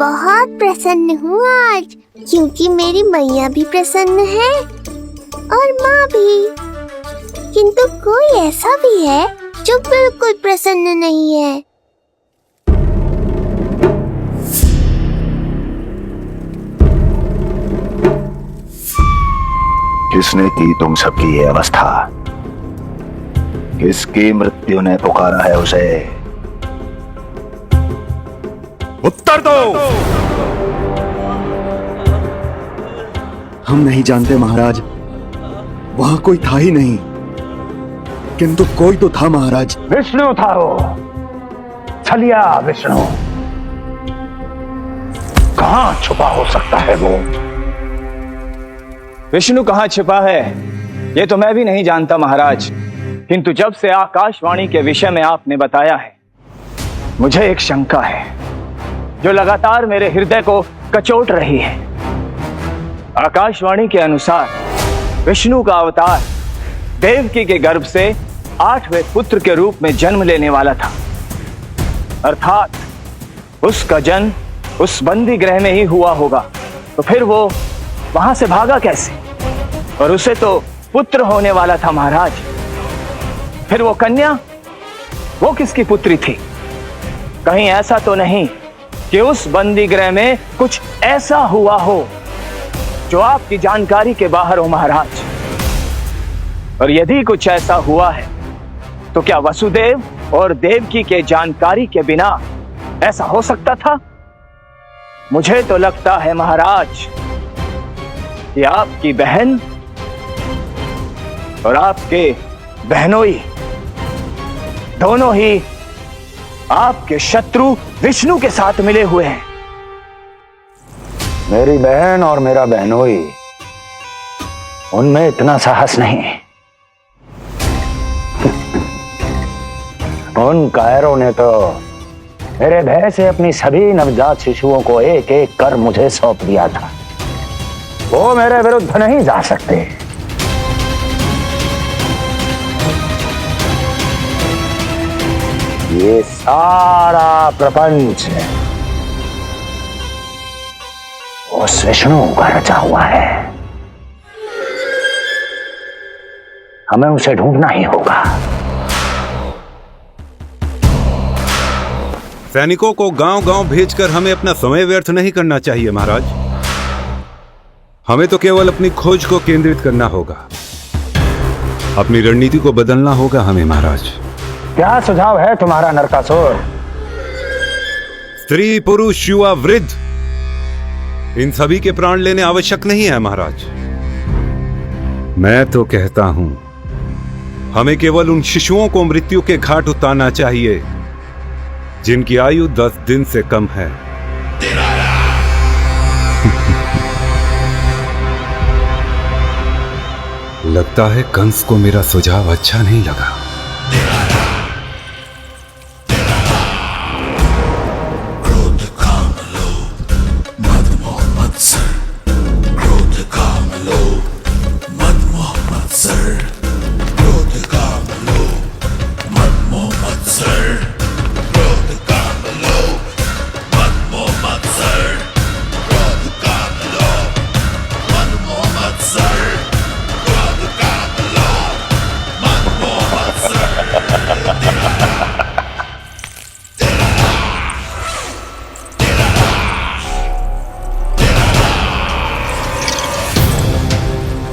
बहुत प्रसन्न हूँ आज, क्योंकि मेरी मैया भी प्रसन्न है और माँ भी। किंतु कोई ऐसा भी है जो बिल्कुल प्रसन्न नहीं है। किसने की तुम सबकी ये अवस्था? किसकी मृत्यु ने पुकारा है उसे? उत्तर दो। हम नहीं जानते महाराज, वहां कोई था ही नहीं। किंतु कोई तो था महाराज। विष्णु था वो, छलिया विष्णु। कहां छुपा हो सकता है वो? विष्णु कहाँ छिपा है ये तो मैं भी नहीं जानता महाराज, किंतु जब से आकाशवाणी के विषय में आपने बताया है, मुझे एक शंका है जो लगातार मेरे हृदय को कचोट रही है। आकाशवाणी के अनुसार विष्णु का अवतार देवकी के गर्भ से 8वें पुत्र के रूप में जन्म लेने वाला था, अर्थात उसका जन्म उस बंदी ग्रह में ही हुआ होगा। तो फिर वो वहां से भागा कैसे? और उसे तो पुत्र होने वाला था महाराज। फिर वो कन्या, वो किसकी पुत्री थी? कहीं ऐसा तो नहीं कि उस बंदी गृह में कुछ ऐसा हुआ हो जो आपकी जानकारी के बाहर हो महाराज? और यदि कुछ ऐसा हुआ है तो क्या वसुदेव और देवकी के जानकारी के बिना ऐसा हो सकता था? मुझे तो लगता है महाराज कि आपकी बहन और आपके बहनोई दोनों ही आपके शत्रु विष्णु के साथ मिले हुए हैं। मेरी बहन और मेरा बहनोई, उनमें इतना साहस नहीं। उन कायरों ने तो मेरे भय से अपनी सभी नवजात शिशुओं को एक एक कर मुझे सौंप दिया था। वो मेरे विरुद्ध नहीं जा सकते। ये सारा प्रपंच उस विष्णु का रचा हुआ है। हमें उसे ढूंढना ही होगा। सैनिकों को गांव-गांव भेजकर हमें अपना समय व्यर्थ नहीं करना चाहिए महाराज। हमें तो केवल अपनी खोज को केंद्रित करना होगा। अपनी रणनीति को बदलना होगा हमें महाराज। क्या सुझाव है तुम्हारा नरकासुर? स्त्री, पुरुष, युवा, वृद्ध, इन सभी के प्राण लेने आवश्यक नहीं है महाराज। मैं तो कहता हूं हमें केवल उन शिशुओं को मृत्यु के घाट उतारना चाहिए जिनकी आयु 10 दिन से कम है। लगता है कंस को मेरा सुझाव अच्छा नहीं लगा।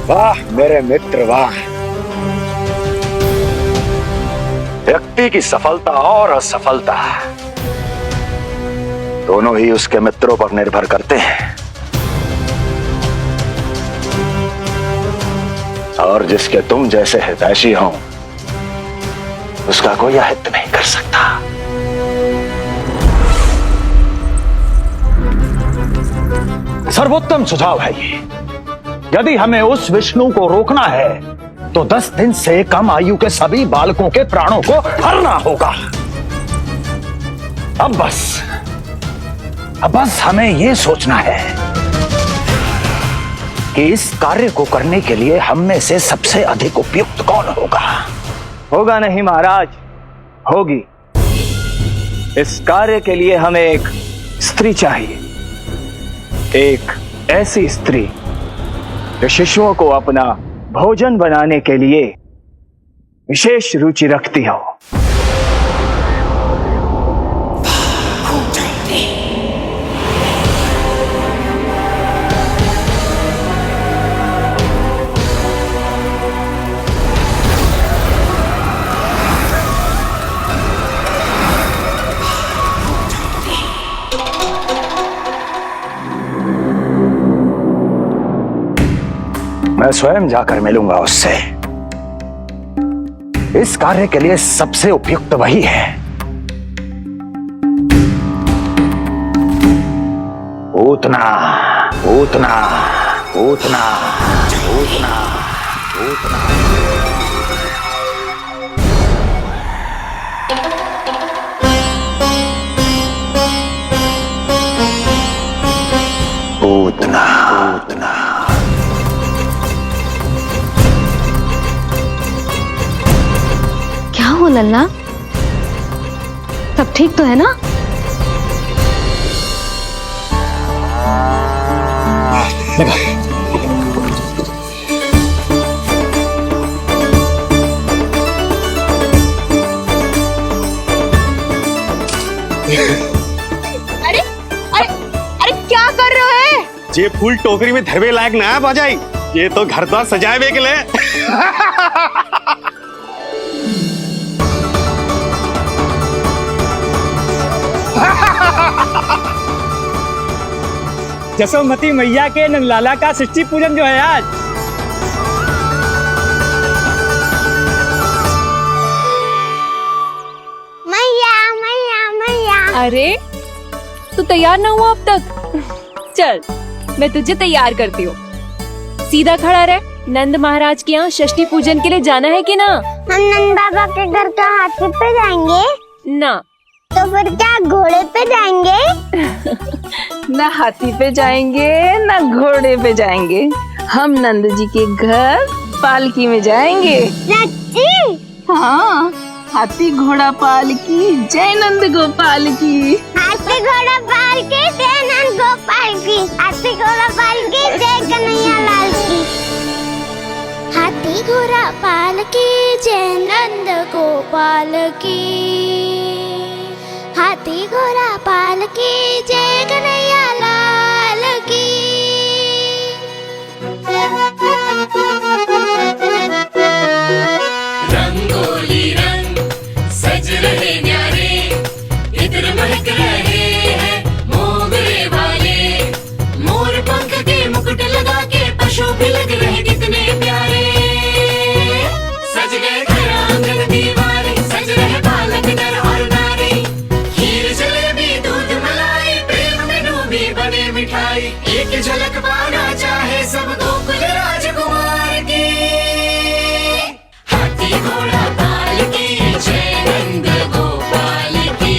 वाह मेरे मित्र वाह। व्यक्ति की सफलता और असफलता दोनों ही उसके मित्रों पर निर्भर करते हैं, और जिसके तुम जैसे हितैषी हो उसका कोई अहित नहीं कर सकता। सर्वोत्तम सुझाव है ये। यदि हमें उस विष्णु को रोकना है तो 10 दिन से कम आयु के सभी बालकों के प्राणों को हरना होगा। अब बस हमें यह सोचना है कि इस कार्य को करने के लिए हम में से सबसे अधिक उपयुक्त कौन होगा। होगा नहीं महाराज, होगी। इस कार्य के लिए हमें एक स्त्री चाहिए, एक ऐसी स्त्री जो शिशुओं को अपना भोजन बनाने के लिए विशेष रुचि रखती हो। मैं स्वयं जाकर मिलूंगा उससे। इस कार्य के लिए सबसे उपयुक्त वही है। पूतना पूतना पूतना पूतना पूतना। पूतना पूतना। क्या हो लल्ला, सब ठीक तो है ना? अरे अरे अरे क्या कर रहे हो? ये फूल टोकरी में धरवे लायक ना है बाजाई, ये तो घर द्वार सजाए के लिए। जसोमती मैया के नंदलाला का षष्ठी पूजन जो है आज। मैया मैया मैया। अरे तू तैयार ना हुआ अब तक? चल मैं तुझे तैयार करती हूँ। सीधा खड़ा रह। नंद महाराज के यहाँ षष्ठी पूजन के लिए जाना है कि ना? हम नंद बाबा के घर का हाथी पे जाएंगे ना। तो फिर क्या घोड़े पे जाएंगे? ना हाथी पे जाएंगे ना घोड़े पे जाएंगे, हम नंद जी के घर पालकी में जाएंगे। सच्ची? हाँ, हाथी घोड़ा पालकी जय नंद गोपाल की। हाथी घोड़ा पालकी जय नंद गोपाल की। हाथी घोड़ा पालकी जय कन्हैया लाल की। हाथी घोड़ा पालकी जय नंद गोपाल की। हाथी घोड़ा पालकी जय कन्हैया लाल की। रंगोली रंग सज रहे न्यारे, इधर महक रहे हैं मोगरे वाले। मोर पंख के मुकुट लगा के पशु भी लग रहे कितने प्यारे। सज गए घर आंगन दीवारे, सज रहे बालक नर और नारी। खीर जलेबी दूध मलाई, प्रेम में डूबी बने मिठाई। एक झलक पाना चाहे सब गोकुल राजकुमार की। हाथी घोड़ा पालकी जय नंद गोपाल की।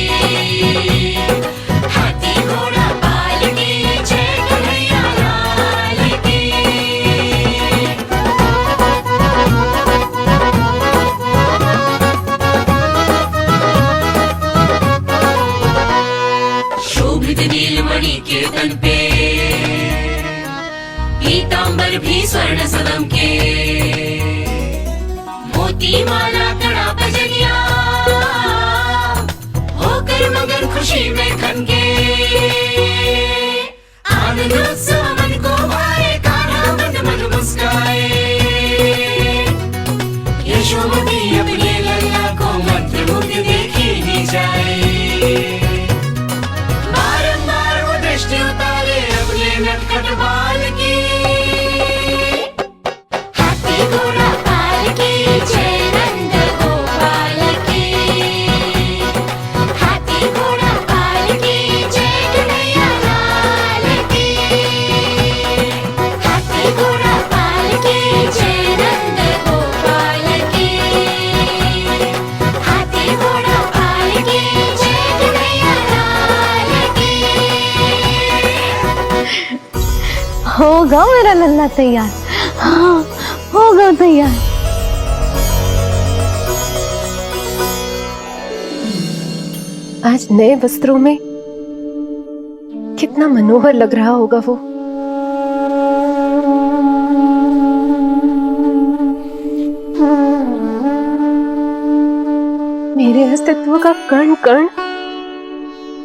हाथी घोड़ा पालकी जय कन्हैया लाल की। शोभित नीलमणि के तन पे, पीतांबर भी स्वर्ण सदम के। मोती माला कड़ा बजनिया, होकर मगन खुशी में खनके। आनंद उत्सव मन को भाए, कान्हा मन मन मुस्काए। यशोमती अपने लल्ला को मंत्रमुग्ध देखी ही जाए। बारंबार वो दृष्टि उतारे अपने नटखट बाल की। हाथी घोड़ा पालकी जय नंद गोपाल की। हाथी घोड़ा पालकी जय कन्हैया लाल की। हाथी घोड़ा पालकी जय नंद गोपाल की। हाथी घोड़ा पालकी जय कन्हैया लाल की। होगा मेरा लल्ला तैयार। हाँ होगा तैयार। आज नए वस्त्रों में कितना मनोहर लग रहा होगा वो। मेरे अस्तित्व का कण कण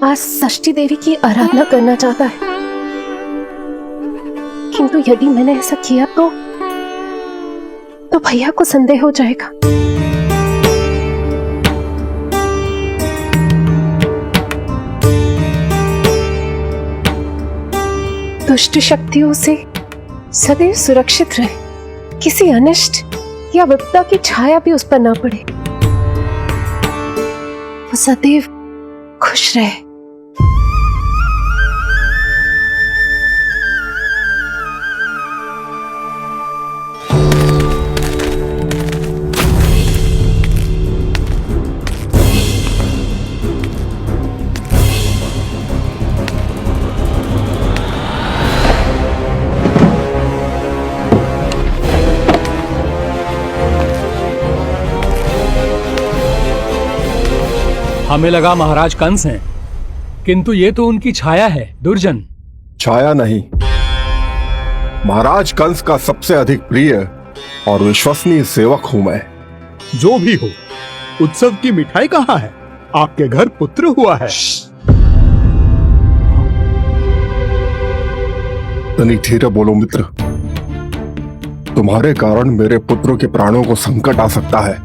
आज षष्ठी देवी की आराधना करना चाहता है, किंतु यदि मैंने ऐसा किया तो भैया को संदेह हो जाएगा। दुष्ट शक्तियों से सदैव सुरक्षित रहे, किसी अनिष्ट या विपदा की छाया भी उस पर ना पड़े, वो सदैव खुश रहे। हमें लगा महाराज कंस हैं, किंतु ये तो उनकी छाया है दुर्जन। छाया नहीं, महाराज कंस का सबसे अधिक प्रिय और विश्वसनीय सेवक हूं मैं। जो भी हो, उत्सव की मिठाई कहाँ है? आपके घर पुत्र हुआ है। तनिक धीरे बोलो मित्र, तुम्हारे कारण मेरे पुत्र के प्राणों को संकट आ सकता है।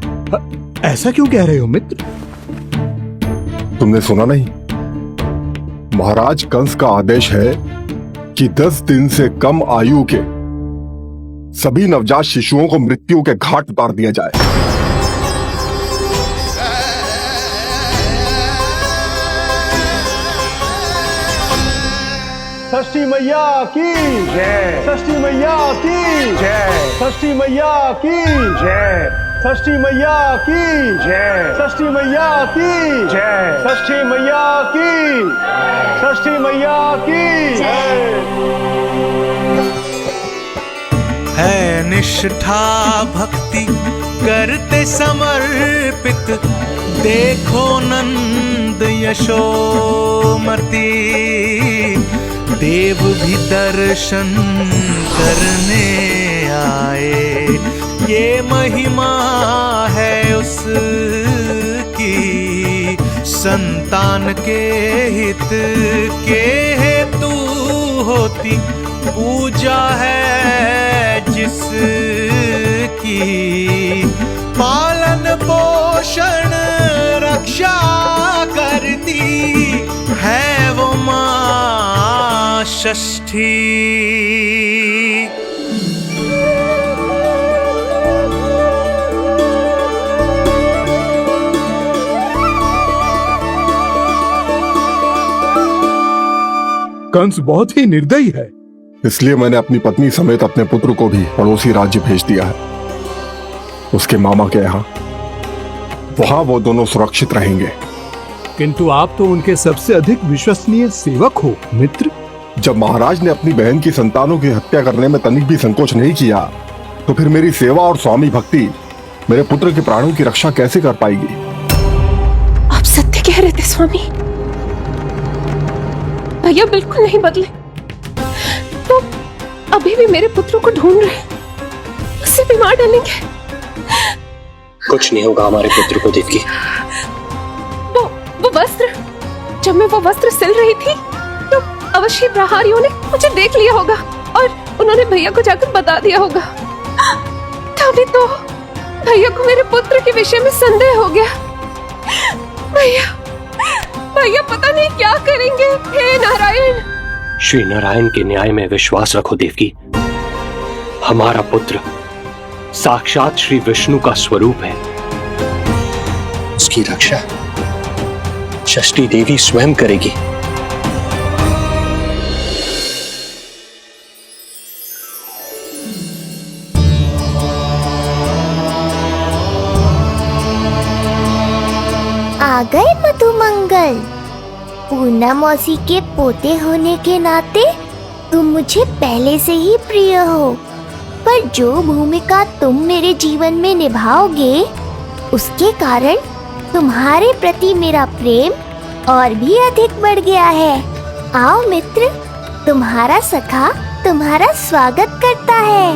ऐसा क्यों कह रहे हो मित्र? तुमने सुना नहीं? महाराज कंस का आदेश है कि 10 दिन से कम आयु के सभी नवजात शिशुओं को मृत्यु के घाट उतार दिया जाए। षष्ठी मैया की जय, षष्ठी मैया की जय, षष्ठी मैया की जय, षष्ठी मैया की जय, षष्ठी मैया की जय, षष्ठी मैया की, षष्ठी मैया की जय। है निष्ठा भक्ति करते समर्पित, देखो नंद यशोमती, देव भी दर्शन करने आए। ये महिमा है उसकी, संतान के हित के हेतु होती पूजा है जिसकी। पालन पोषण रक्षा करती है वो मां षष्ठी। कंस बहुत ही निर्दयी है, इसलिए मैंने अपनी पत्नी समेत अपने पुत्र को भी पड़ोसी राज्य भेज दिया है, उसके मामा के यहाँ। वहां वो दोनों सुरक्षित रहेंगे। किंतु आप तो उनके सबसे अधिक विश्वसनीय सेवक हो मित्र। जब महाराज ने अपनी बहन की संतानों की हत्या करने में तनिक भी संकोच नहीं किया, तो फिर मेरी सेवा और स्वामी भक्ति मेरे पुत्र के प्राणों की रक्षा कैसे कर पाएगी? आप सत्य कह रहे थे स्वामी, भैया बिल्कुल नहीं बदले, तो अभी भी मेरे पुत्र को ढूंढ रहे, उसे भी मार डालेंगे। कुछ नहीं होगा हमारे पुत्र को देवकी। वो वस्त्र, जब मैं वो वस्त्र सिल रही थी तो अवश्य प्रहारियों ने मुझे देख लिया होगा और उन्होंने भैया को जाकर बता दिया होगा। तभी तो भैया को मेरे पुत्र के विषय में संदेह हो गया। भैया पता नहीं क्या करेंगे। हे नारायण! श्री नारायण के न्याय में विश्वास रखो देवकी। हमारा पुत्र साक्षात श्री विष्णु का स्वरूप है, उसकी रक्षा षष्ठी देवी स्वयं करेगी। आ गए मधुमंगल। पूर्णा मौसी के पोते होने के नाते तुम मुझे पहले से ही प्रिय हो, पर जो भूमिका तुम मेरे जीवन में निभाओगे उसके कारण तुम्हारे प्रति मेरा प्रेम और भी अधिक बढ़ गया है। आओ मित्र, तुम्हारा सखा तुम्हारा स्वागत करता है।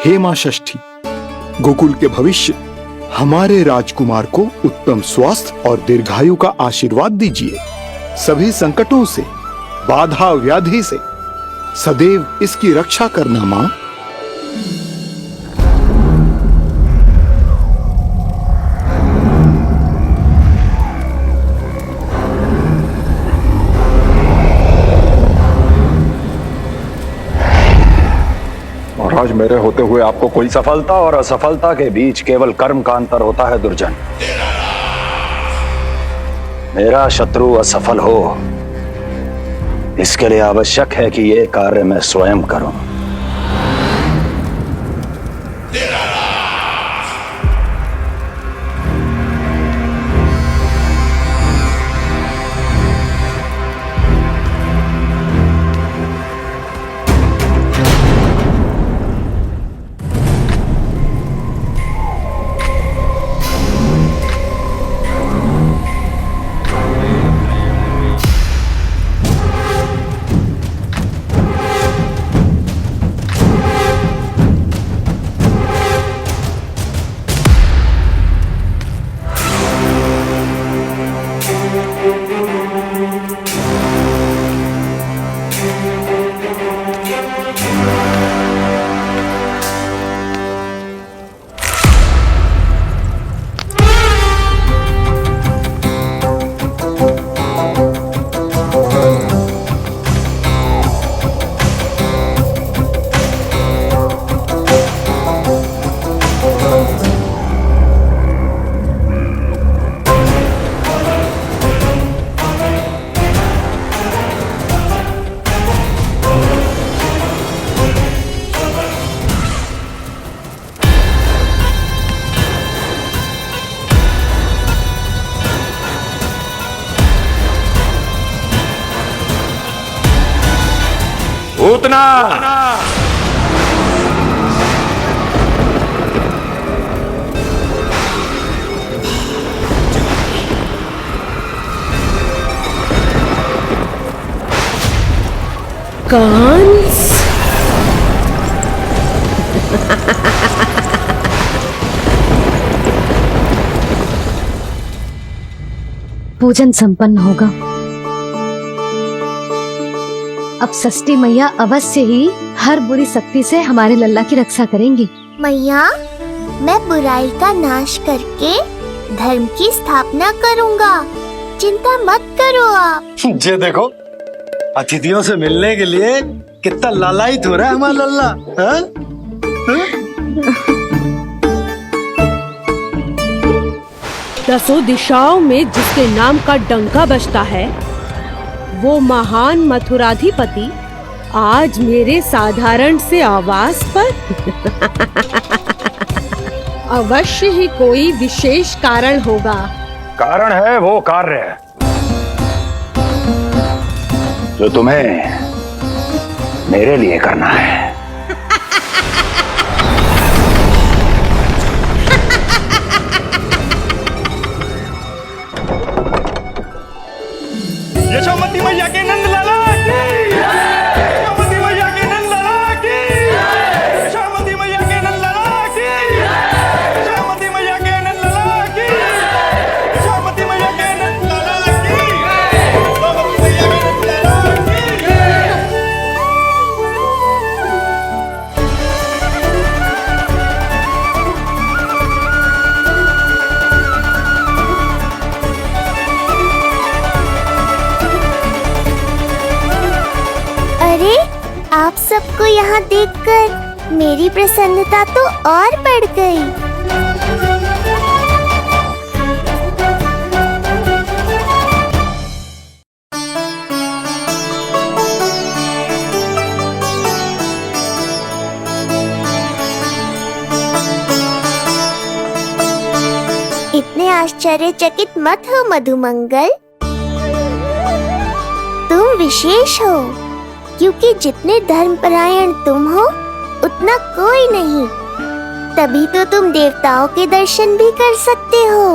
हे मां षष्ठी, गोकुल के भविष्य हमारे राजकुमार को उत्तम स्वास्थ्य और दीर्घायु का आशीर्वाद दीजिए। सभी संकटों से, बाधा व्याधि से सदैव इसकी रक्षा करना मां। महाराज, मेरे होते हुए आपको कोई सफलता और असफलता के बीच केवल कर्म का अंतर होता है दुर्जन। मेरा शत्रु असफल हो, इसके लिए आवश्यक है कि ये कार्य मैं स्वयं करूं। उतना कंस। पूजन संपन्न होगा। अब षष्ठी मैया अवश्य ही हर बुरी शक्ति से हमारे लल्ला की रक्षा करेंगी। मैया, मैं बुराई का नाश करके धर्म की स्थापना करूंगा, चिंता मत करो आप। ये देखो, अतिथियों से मिलने के लिए कितना लालायित हो रहा है हमारा लल्ला। हाँ? दसों दिशाओं में जिसके नाम का डंका बजता है, वो महान मथुराधिपति आज मेरे साधारण से आवास पर। अवश्य ही कोई विशेष कारण होगा। कारण है वो कार्य जो तुम्हें मेरे लिए करना है। यशोमती मैया के नंद लाला की, यशोमती मैया के नंद लाला की, यशोमती मैया के नंद लाला की, यशोमती मैया के नंद लाला की, यशोमती मैया के नंद लाला की, यशोमती मैया के नंद लाला की। अरे, आप सबको यहाँ देखकर मेरी प्रसन्नता तो और बढ़ गई। इतने आश्चर्यचकित मत हो मधुमंगल। तुम विशेष हो, क्योंकि जितने धर्मपरायण तुम हो उतना कोई नहीं। तभी तो तुम देवताओं के दर्शन भी कर सकते हो।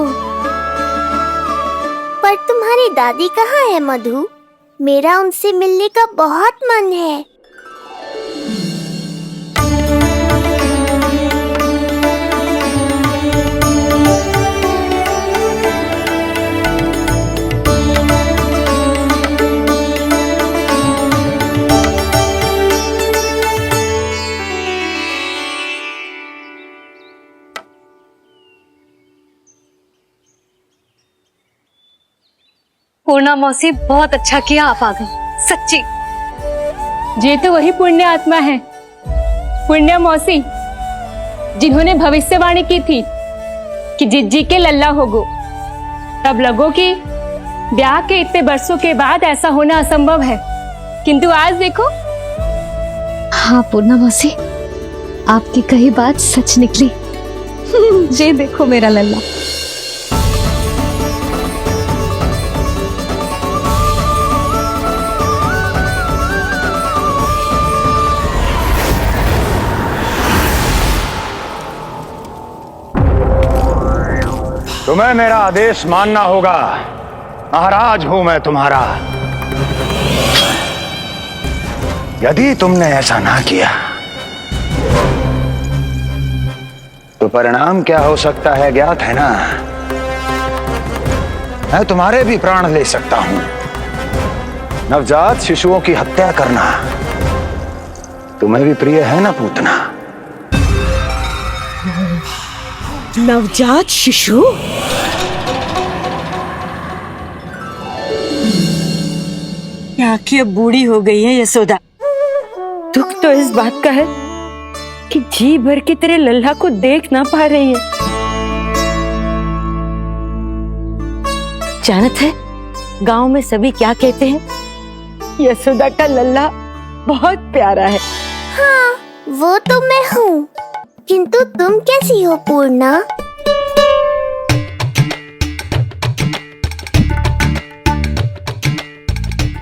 पर तुम्हारी दादी कहाँ है मधु? मेरा उनसे मिलने का बहुत मन है। पूर्णा मौसी, बहुत अच्छा किया आप आ गए, सच्ची। ये तो वही पुण्य आत्मा है, पुण्य मौसी, जिन्होंने भविष्यवाणी की थी कि जिज्जी के लल्ला होगो। तब लगो कि ब्याह के इतने बरसों के बाद ऐसा होना असंभव है, किंतु आज देखो। हाँ पूर्णा मौसी, आपकी कही बात सच निकली। ये देखो मेरा लल्ला। तुम्हें मेरा आदेश मानना होगा। महाराज हूं मैं तुम्हारा। यदि तुमने ऐसा ना किया तो परिणाम क्या हो सकता है ज्ञात है ना? मैं तुम्हारे भी प्राण ले सकता हूं। नवजात शिशुओं की हत्या करना तुम्हें भी प्रिय है ना पूतना? नवजात शिशु? आंखें बूढ़ी हो गई है यशोदा। दुख तो इस बात का है कि जी भर के तेरे लल्ला को देख ना पा रही है। जानत है गांव में सभी क्या कहते हैं? यशोदा का लल्ला बहुत प्यारा है। हाँ, वो तो मैं हूँ, किंतु तुम कैसी हो पूर्णा?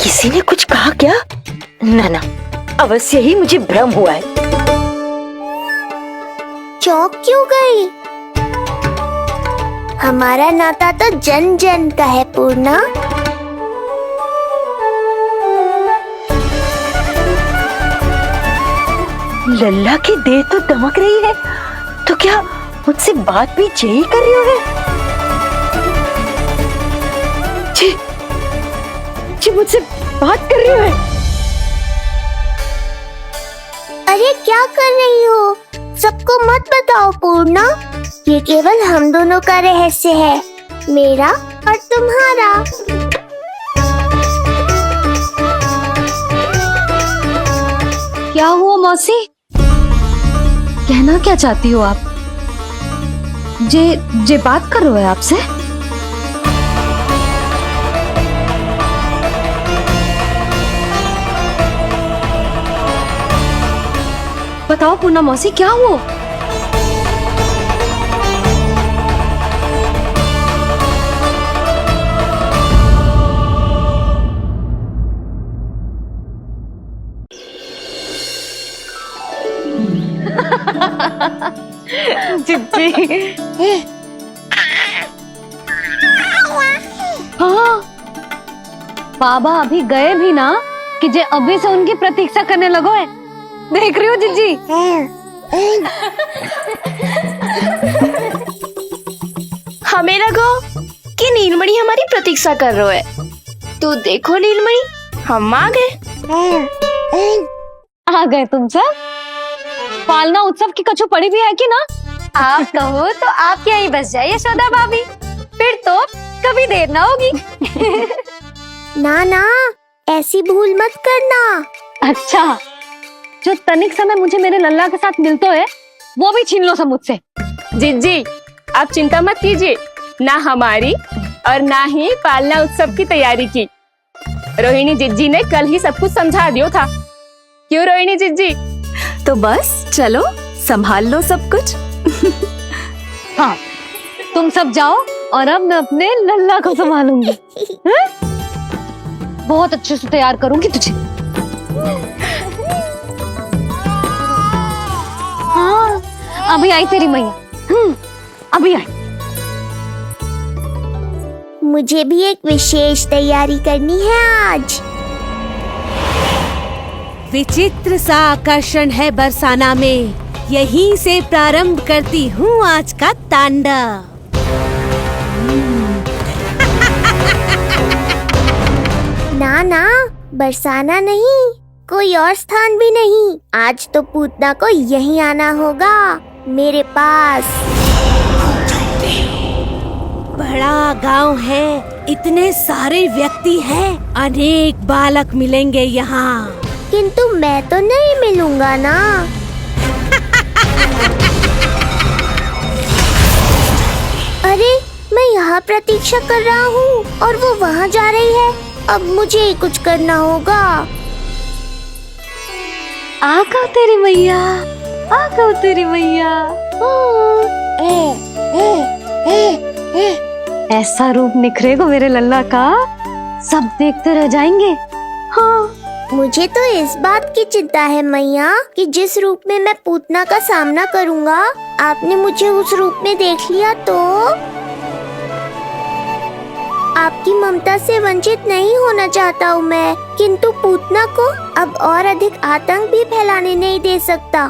किसी ने कुछ कहा क्या? ना ना, अवश्य ही मुझे भ्रम हुआ है। चौंक क्यों गई? हमारा नाता तो जन जन का है पूर्णा। लल्ला की देह तो दमक रही है, तो क्या मुझसे बात भी यही कर रही हो? जी मुझसे बात कर रही हो? अरे क्या कर रही हो? सबको मत बताओ पूर्णा, ये केवल हम दोनों का रहस्य है, मेरा और तुम्हारा। क्या हुआ मौसी? कहना क्या चाहती हो आप? जे बात कर रहे हो आपसे? बताओ पूर्णा मौसी, क्या हुआ? जिज्जी। हाँ, बाबा अभी गए भी ना कि जे अभी से उनकी प्रतीक्षा करने लगो है। देख रही हो जिज्जी? हमें लगो कि नीलमणि हमारी प्रतीक्षा कर रहे है, तो देखो नीलमणि, हम आ गए। आ गए तुम सब? पालना उत्सव की कछु पड़ी भी है कि ना? आप कहो तो आप यहीं बस जाइए यशोदा भाभी, फिर तो कभी देर ना होगी। ना ना, ऐसी भूल मत करना। अच्छा, जो तनिक समय मुझे मेरे लल्ला के साथ मिलते है वो भी छीन लो सब मुझसे। जिज्जी, आप चिंता मत कीजिए, ना हमारी और ना ही पालना उत्सव की तैयारी की। रोहिणी जिज्जी ने कल ही सब कुछ समझा दिया था। क्यों रोहिणी जिज्जी? तो बस चलो, संभाल लो सब कुछ। हाँ, तुम सब जाओ और अब मैं अपने लल्ला को संभालूंगी। बहुत अच्छे से तैयार करूंगी तुझे। हाँ, अभी आई तेरी मैया। अभी आई। मुझे भी एक विशेष तैयारी करनी है आज। विचित्र सा आकर्षण है बरसाना में, यहीं से प्रारंभ करती हूँ आज का तांडव। ना ना, बरसाना नहीं, कोई और स्थान भी नहीं। आज तो पूतना को यहीं आना होगा, मेरे पास। बड़ा गांव है, इतने सारे व्यक्ति हैं, अनेक बालक मिलेंगे यहाँ। किंतु मैं तो नहीं मिलूंगा ना। अरे, मैं यहाँ प्रतीक्षा कर रहा हूँ और वो वहाँ जा रही है। अब मुझे ही कुछ करना होगा। आ कहो तेरी मैया, आ कहो तेरी मैया। ऐसा रूप निखरेगा मेरे लल्ला का, सब देखते रह जाएंगे। हाँ, मुझे तो इस बात की चिंता है मैया कि जिस रूप में मैं पूतना का सामना करूँगा, आपने मुझे उस रूप में देख लिया तो आपकी ममता से वंचित नहीं होना चाहता हूँ मैं, किंतु पूतना को अब और अधिक आतंक भी फैलाने नहीं दे सकता।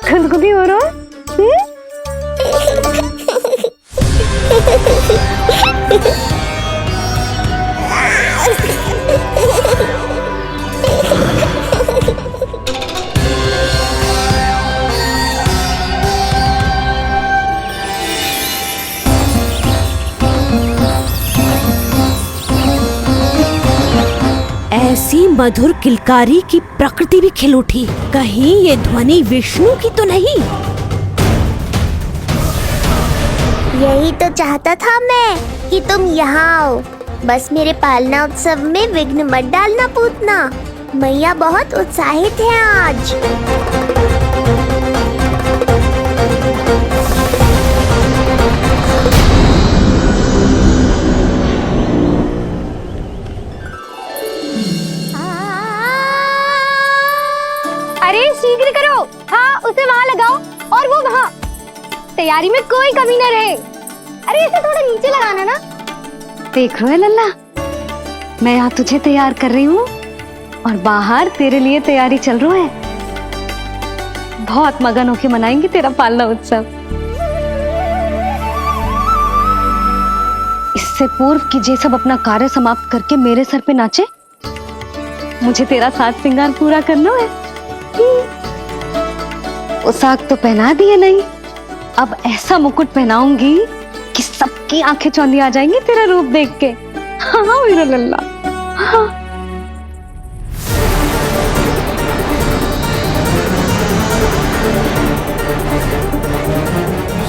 गुदगुदी हो रहा है? ऐसी मधुर किलकारी की प्रकृति भी खिल उठी। कहीं ये ध्वनि विष्णु की तो नहीं? यही तो चाहता था मैं कि तुम यहाँ आओ। बस मेरे पालना उत्सव में विघ्न मत डालना पूतना। मैया बहुत उत्साहित है आज। अरे शीघ्र करो। हाँ, उसे वहाँ लगाओ और वो वहाँ। तैयारी में कोई कमी न रहे। अरे इसे थोड़ा नीचे लगाना ना। देख रहे हो लल्ला, मैं यहाँ तुझे तैयार कर रही हूँ और बाहर तेरे लिए तैयारी चल रहा है। बहुत मगन होके मनाएंगे तेरा पालना उत्सव। इससे पूर्व कि जे सब अपना कार्य समाप्त करके मेरे सर पे नाचे, मुझे तेरा साज श्रृंगार पूरा करना है। पोशाक तो पहना दिए नहीं, अब ऐसा मुकुट पहनाऊंगी कि सबकी आंखें चौंधी आ जाएंगी तेरा रूप देख के। हाँ मेरा लल्ला, हाँ।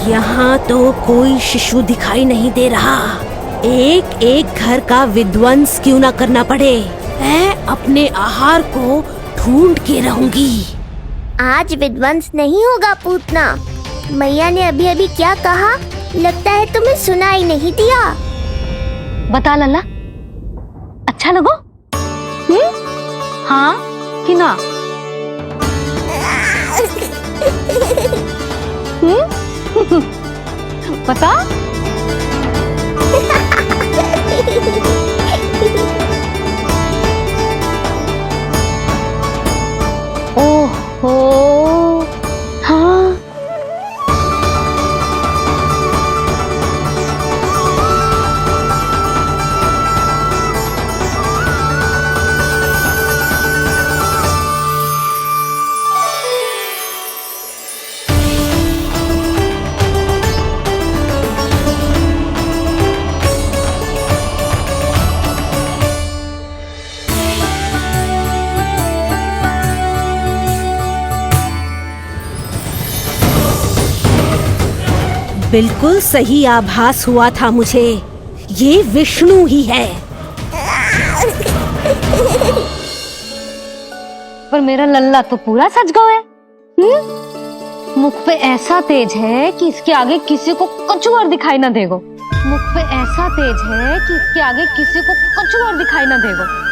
यहाँ तो कोई शिशु दिखाई नहीं दे रहा। एक एक घर का विध्वंस क्यों ना करना पड़े, मैं अपने आहार को ढूंढ के रहूंगी। आज विध्वंस नहीं होगा पूतना। मैया ने अभी अभी क्या कहा, लगता है तुम्हें सुनाई नहीं दिया। बता लल्ला, अच्छा लगो? हाँ कि ना? बता। ओहो, हाँ। बिल्कुल सही आभास हुआ था मुझे, ये विष्णु ही है। पर मेरा लल्ला तो पूरा सच गया है। मुख पे ऐसा तेज है कि इसके आगे किसी को कछु और दिखाई ना देगो। मुख पे ऐसा तेज है कि इसके आगे किसी को कछु और दिखाई ना देगो।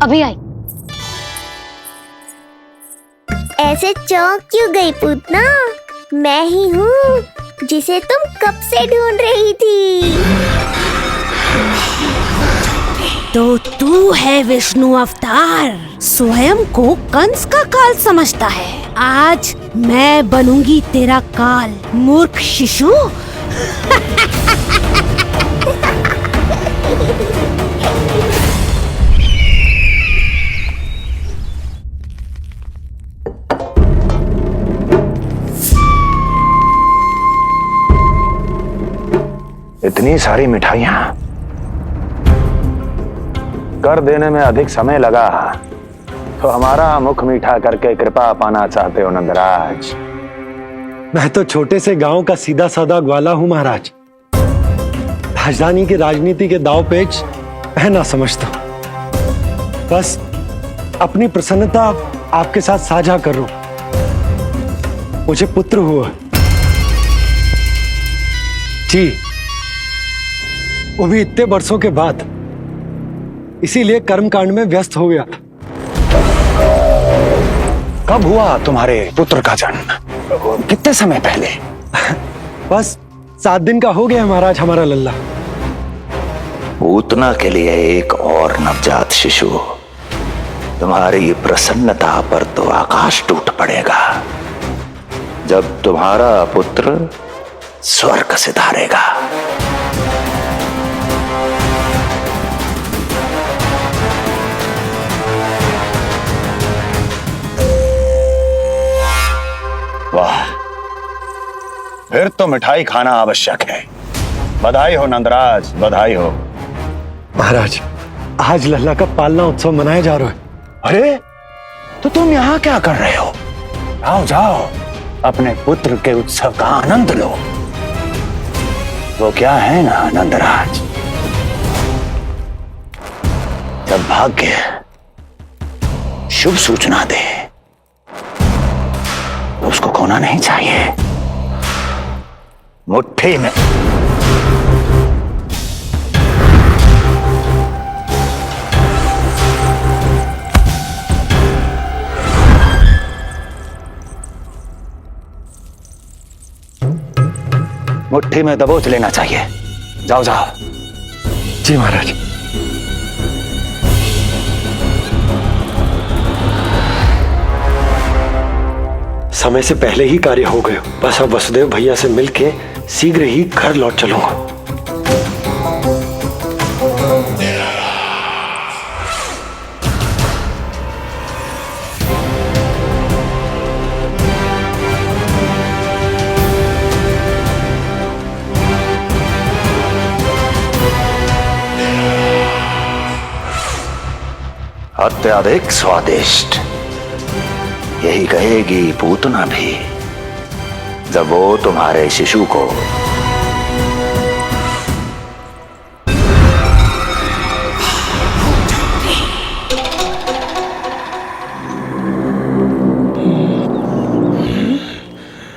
अभी आई। ऐसे चौंक क्यों गई पूतना? मैं ही हूँ जिसे तुम कब से ढूंढ रही थी। तो तू है विष्णु अवतार, स्वयं को कंस का काल समझता है। आज मैं बनूंगी तेरा काल, मूर्ख शिशु। इतनी सारी मिठाइयां कर देने में अधिक समय लगा तो हमारा मुख मीठा करके कृपा पाना चाहते हो नंदराज? मैं तो छोटे से गांव का सीधा साधा ग्वाला हूं महाराज। राजधानी की राजनीति के दाव पेच मैं ना समझता। बस अपनी प्रसन्नता आपके साथ साझा कर रहा हूं। मुझे पुत्र हुआ जी, वो भी इतने वर्षों के बाद, इसीलिए कर्मकांड में व्यस्त हो गया। कब हुआ तुम्हारे पुत्र का जन्म? कितने समय पहले? बस 7 दिन का हो गया महाराज हमारा लल्ला। पूतना के लिए एक और नवजात शिशु, तुम्हारी प्रसन्नता पर तो आकाश टूट पड़ेगा जब तुम्हारा पुत्र स्वर्ग सिधारेगा। वाह, फिर तो मिठाई खाना आवश्यक है। बधाई हो नंदराज, बधाई हो। महाराज, आज लल्ला का पालना उत्सव मनाया जा रहा है। अरे, तो तुम यहाँ क्या कर रहे हो? जाओ जाओ, अपने पुत्र के उत्सव का आनंद लो। वो क्या है ना नंदराज, जब भाग्य शुभ सूचना दे तो उसको खोना नहीं चाहिए। मुट्ठी में मुट्ठी में दबोच लेना चाहिए। जाओ जाओ। जी महाराज। समय से पहले ही कार्य हो गए। बस अब वसुदेव भैया से मिलके शीघ्र ही घर लौट चलूंगा। अत्यधिक स्वादिष्ट, यही कहेगी पूतना भी जब वो तुम्हारे शिशु को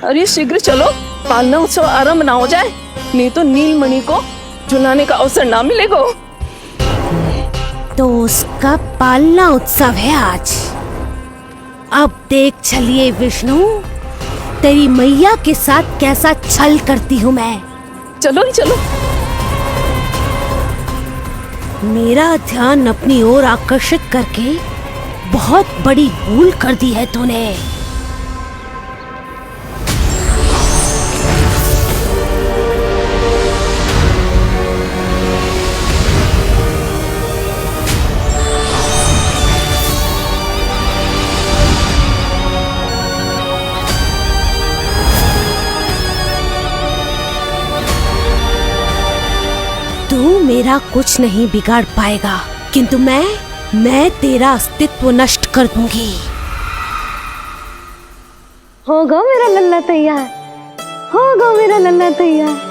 अरे शीघ्र चलो, पालना उत्सव आरंभ ना हो जाए, नहीं तो नीलमणि को झुलाने का अवसर ना मिलेगा। तो उसका पालना उत्सव है आज। अब देख चलिए विष्णु, तेरी मैया के साथ कैसा छल करती हूँ मैं। चलो ही चलो। मेरा ध्यान अपनी ओर आकर्षित करके बहुत बड़ी भूल कर दी है तूने। तू मेरा कुछ नहीं बिगाड़ पाएगा, किंतु मैं तेरा अस्तित्व नष्ट कर दूंगी। होगा मेरा लल्ला तैयार, होगा मेरा लल्ला तैयार।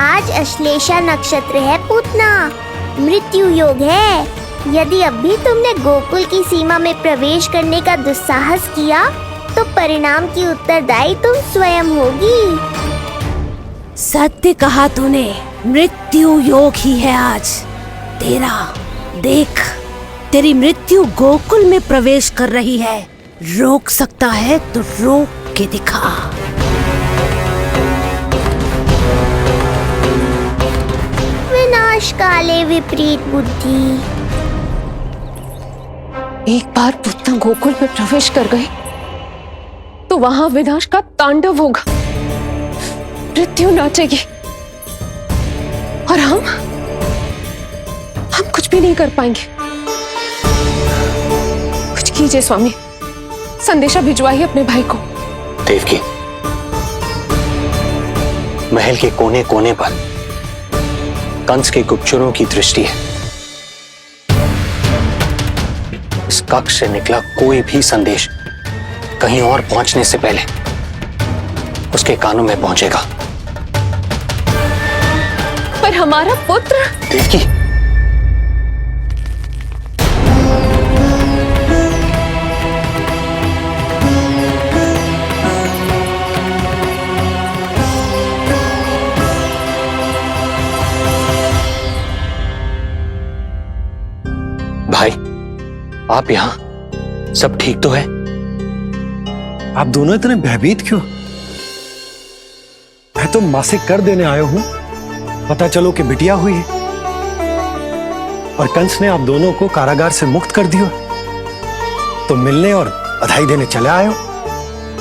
आज अश्लेषा नक्षत्र है पूतना, मृत्यु योग है। यदि अब भी तुमने गोकुल की सीमा में प्रवेश करने का दुस्साहस किया तो परिणाम की उत्तरदायी तुम स्वयं होगी। सत्य कहा तूने, मृत्यु योग ही है आज तेरा। देख, तेरी मृत्यु गोकुल में प्रवेश कर रही है। रोक सकता है तो रोक के दिखा। विनाश काले विपरीत बुद्धि। एक बार पूतना गोकुल में प्रवेश कर गए तो वहां विनाश का तांडव होगा, मृत्यु नाचेगी और हम कुछ भी नहीं कर पाएंगे। कुछ कीजिए स्वामी, संदेशा भिजवाइए अपने भाई को। देवकी, महल के कोने कोने पर कंस के गुप्तचरों की दृष्टि है। इस कक्ष से निकला कोई भी संदेश कहीं और पहुंचने से पहले उसके कानों में पहुंचेगा। पर हमारा पुत्र। देवकी, भाई, आप यहाँ सब ठीक तो है? आप दोनों इतने भयभीत क्यों? मैं तो मासिक कर देने आया हूं, पता चलो कि बिटिया हुई है और कंस ने आप दोनों को कारागार से मुक्त कर दिया, तो मिलने और बधाई देने चले आए हो।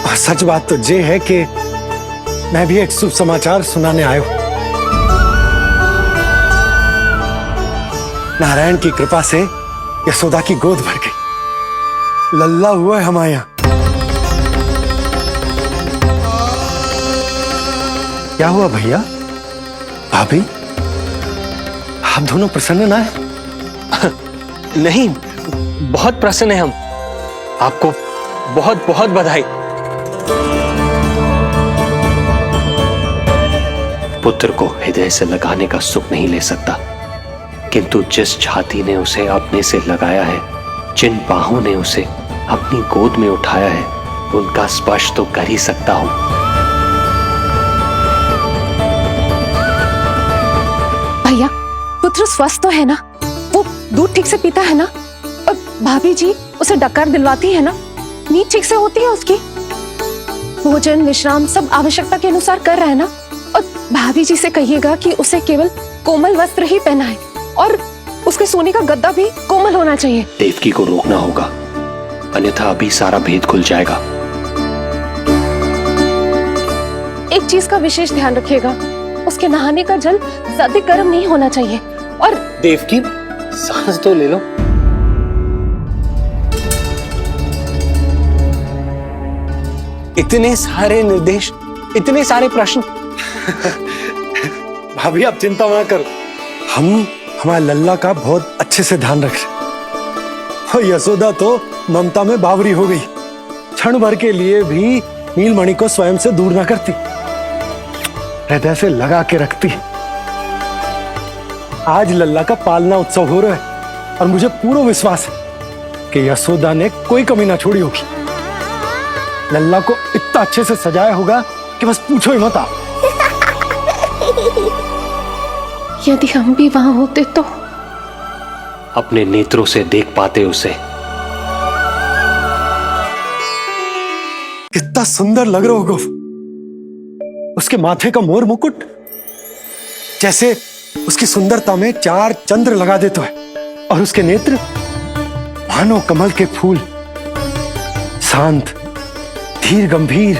और सच बात तो ये है कि मैं भी एक शुभ समाचार सुनाने आया हूं। नारायण की कृपा से यशोदा की गोद भर गई, लल्ला हुआ है हमारे यहां। क्या हुआ भैया, भाभी, आप दोनों प्रसन्न ना है? नहीं, बहुत प्रसन्न है हम। आपको बहुत बहुत बधाई। पुत्र को हृदय से लगाने का सुख नहीं ले सकता, किंतु जिस छाती ने उसे अपने से लगाया है, जिन बाहों ने उसे अपनी गोद में उठाया है, उनका स्पर्श तो कर ही सकता हूं। भैया, पुत्र स्वस्थ तो है ना? वो दूध ठीक से पीता है ना? और भाभी जी उसे डकार दिलवाती है ना? नींद ठीक से होती है उसकी? भोजन विश्राम सब आवश्यकता के अनुसार कर रहा है ना? और भाभी जी से कहिएगा कि उसे केवल कोमल वस्त्र ही पहनाए और उसके सोने का गद्दा भी कोमल होना चाहिए। देवकी को रोकना होगा, अन्यथा अभी सारा भेद खुल जाएगा। एक चीज का विशेष ध्यान रखिएगा, उसके नहाने का जल ज्यादा गर्म नहीं होना चाहिए। और देवकी, सांस तो ले लो। इतने सारे निर्देश, इतने सारे प्रश्न। भाभी आप चिंता मत करो, हम हमारे लल्ला का बहुत अच्छे से ध्यान रख रहे। और यशोदा तो ममता में बावरी हो गई, क्षण भर के लिए भी नीलमणि को स्वयं से दूर ना करती, हृदय से लगा के रखती। आज लल्ला का पालना उत्सव हो रहा है, और मुझे पूरा विश्वास है कि यशोदा ने कोई कमी ना छोड़ी होगी। लल्ला को इतना अच्छे से सजाया होगा कि बस पूछो ही मत आप। यदि हम भी वहां होते तो अपने नेत्रों से देख पाते उसे। कितना सुंदर लग रहा होगा उसके माथे का मोर मुकुट, जैसे उसकी सुंदरता में 4 चंद्र लगा देता है, और उसके नेत्र मानो कमल के फूल, शांत, धीर गंभीर।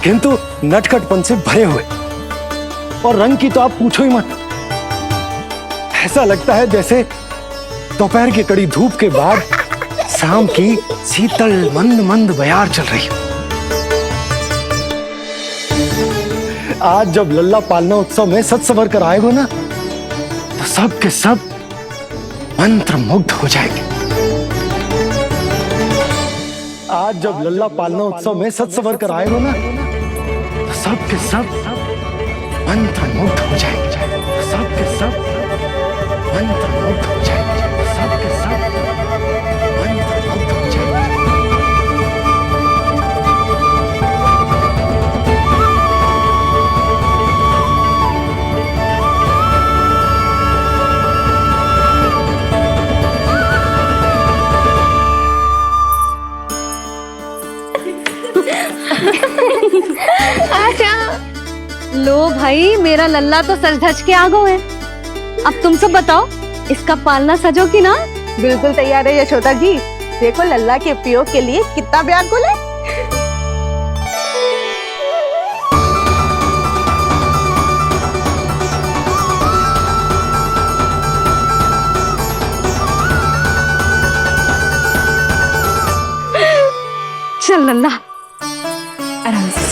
किंतु नटखटपन से भरे हुए, और रंग की तो आप पूछो ही मत। ऐसा लगता है जैसे दोपहर की कड़ी धूप के बाद शाम की शीतल मंद मंद बयार चल रही हो। आज जब लल्ला पालना उत्सव में सज संवर कर आएगा ना, तो सब के सब मंत्र मुग्ध हो जाएंगे। आज जब लल्ला पालना उत्सव में सज संवर कर आएगा ना, तो सब के सब मंत्र मुग्ध हो जाएंगे। सब के सब मंत्र मुग्ध हो जाएंगे। सब के सब मंत्र मुग्ध हो जाएंगे। लो भाई, मेरा लल्ला तो सज धज के आ गो है। अब तुम सब बताओ, इसका पालना सजो कि ना? बिल्कुल तैयार है यशोदा जी। देखो लल्ला के उपयोग के लिए कितना व्याकुल है। चल लल्ला, आराम से।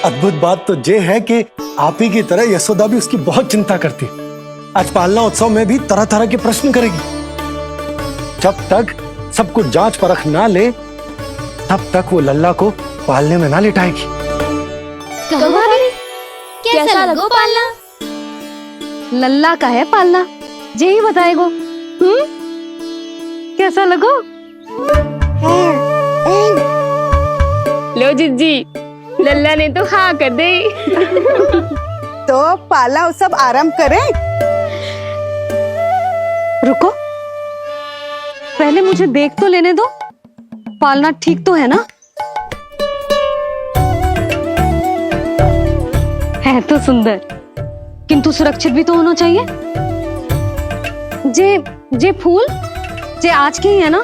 अद्भुत बात तो ये है कि आप ही की तरह यशोदा भी उसकी बहुत चिंता करती है। आज पालना उत्सव में भी तरह तरह के प्रश्न करेगी। जब तक सब कुछ जांच परख ना ले, तब तक वो लल्ला को पालने में ना लिटाएगी। कैसा लगो पालना? लल्ला का है पालना, जे ही बताएगो। कैसा लगो? लो जिज्जी, लल्ला ने तो हाँ कर दे। तो पालना उत्सव आरंभ करें? रुको, पहले मुझे देख तो लेने दो। पालना ठीक तो है ना? है तो सुंदर, किंतु सुरक्षित भी तो होना चाहिए। जे फूल जे आज के ही है ना,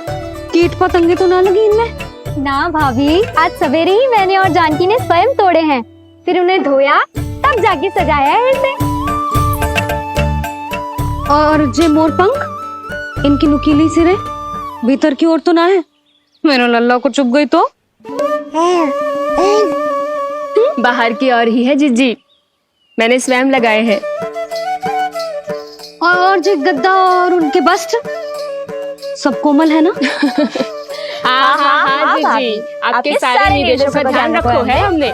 कीट पतंगे तो ना लगी इनमें? ना भाभी, आज सवेरे ही मैंने और जानकी ने स्वयं तोड़े हैं, फिर उन्हें धोया, तब जाके सजाया है इसे। और जे मोर पंख, इनकी नुकीली सिरे भीतर की ओर तो ना है? मेरा लल्ला को चुभ गई तो? बाहर की ओर ही है जिज्जी, मैंने स्वयं लगाए हैं। और जे गद्दा और उनके वस्त्र सब कोमल है ना? हाँ जिज्जी, आपके सारे निर्देशों का ध्यान रखो है हमने।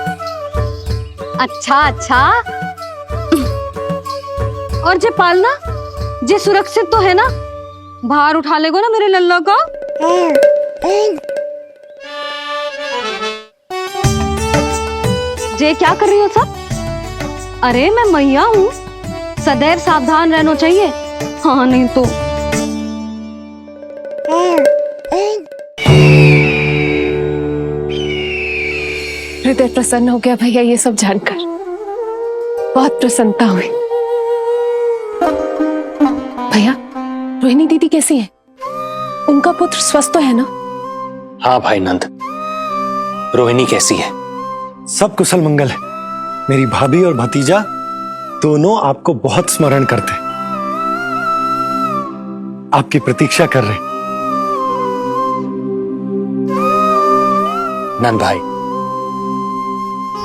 अच्छा। और जे पालना, जे सुरक्षित तो है ना? बाहर उठा लेगो ना मेरे लल्ला को? जे क्या कर रही हो सब? अरे मैं मैया हूँ, सदैव सावधान रहना चाहिए। हाँ नहीं तो। हृदय प्रसन्न हो गया भैया ये सब जानकर, बहुत प्रसन्नता हुई। भैया, रोहिणी दीदी कैसी है? उनका पुत्र स्वस्थ तो है ना? हाँ भाई नंद, रोहिणी कैसी है? सब कुशल मंगल है। मेरी भाभी और भतीजा दोनों आपको बहुत स्मरण करते, आपकी प्रतीक्षा कर रहे। नंद भाई,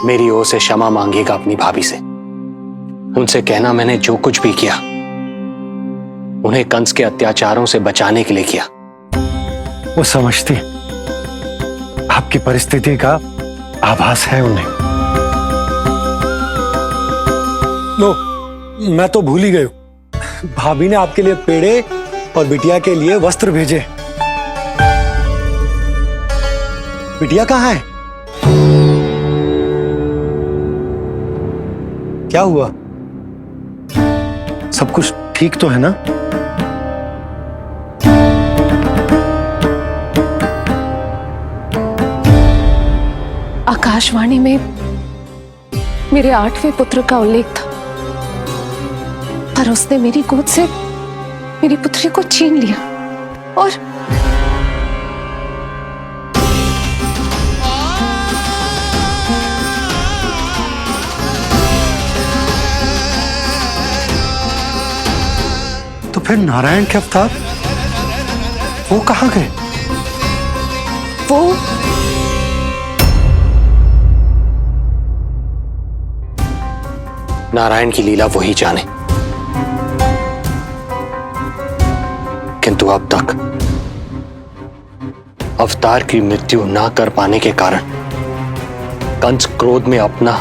मेरी ओर से क्षमा मांगिएगा अपनी भाभी से। उनसे कहना मैंने जो कुछ भी किया, उन्हें कंस के अत्याचारों से बचाने के लिए किया। वो समझते हैं आपकी परिस्थिति का आभास है उन्हें। लो, मैं तो भूल ही गई हूं। भाभी ने आपके लिए पेड़े और बिटिया के लिए वस्त्र भेजे। बिटिया कहाँ है? क्या हुआ? सब कुछ ठीक तो है ना? आकाशवाणी में मेरे 8वें पुत्र का उल्लेख था, पर उसने मेरी गोद से मेरी पुत्री को छीन लिया और तो फिर नारायण के अवतार वो कहाँ गए? वो नारायण की लीला वही जाने, किंतु अब तक अवतार की मृत्यु ना कर पाने के कारण कंस क्रोध में अपना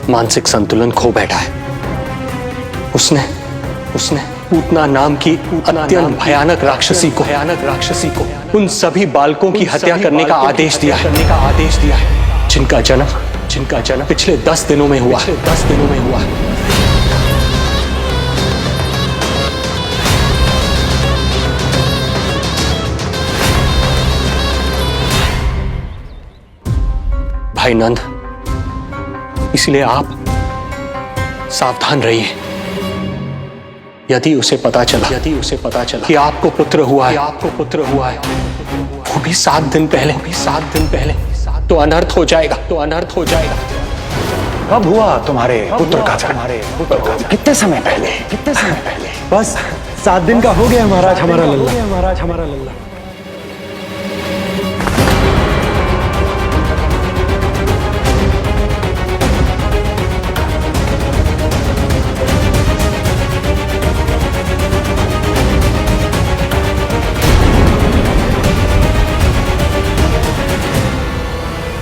मानसिक संतुलन खो बैठा है। उसने पूतना नाम की अत्यंत भयानक राक्षसी को उन सभी बालकों की हत्या करने का आदेश दिया है जिनका जन्म पिछले 10 दिनों में हुआ है। भाई नंद, इसलिए आप सावधान रहिए। यदि उसे पता चला कि आपको पुत्र हुआ है, वो भी 7 दिन पहले, तो अनर्थ हो जाएगा। कब हुआ तुम्हारे पुत्र का जन्म? कितने समय पहले? बस 7 दिन का हो गया महाराज हमारा लल्ला।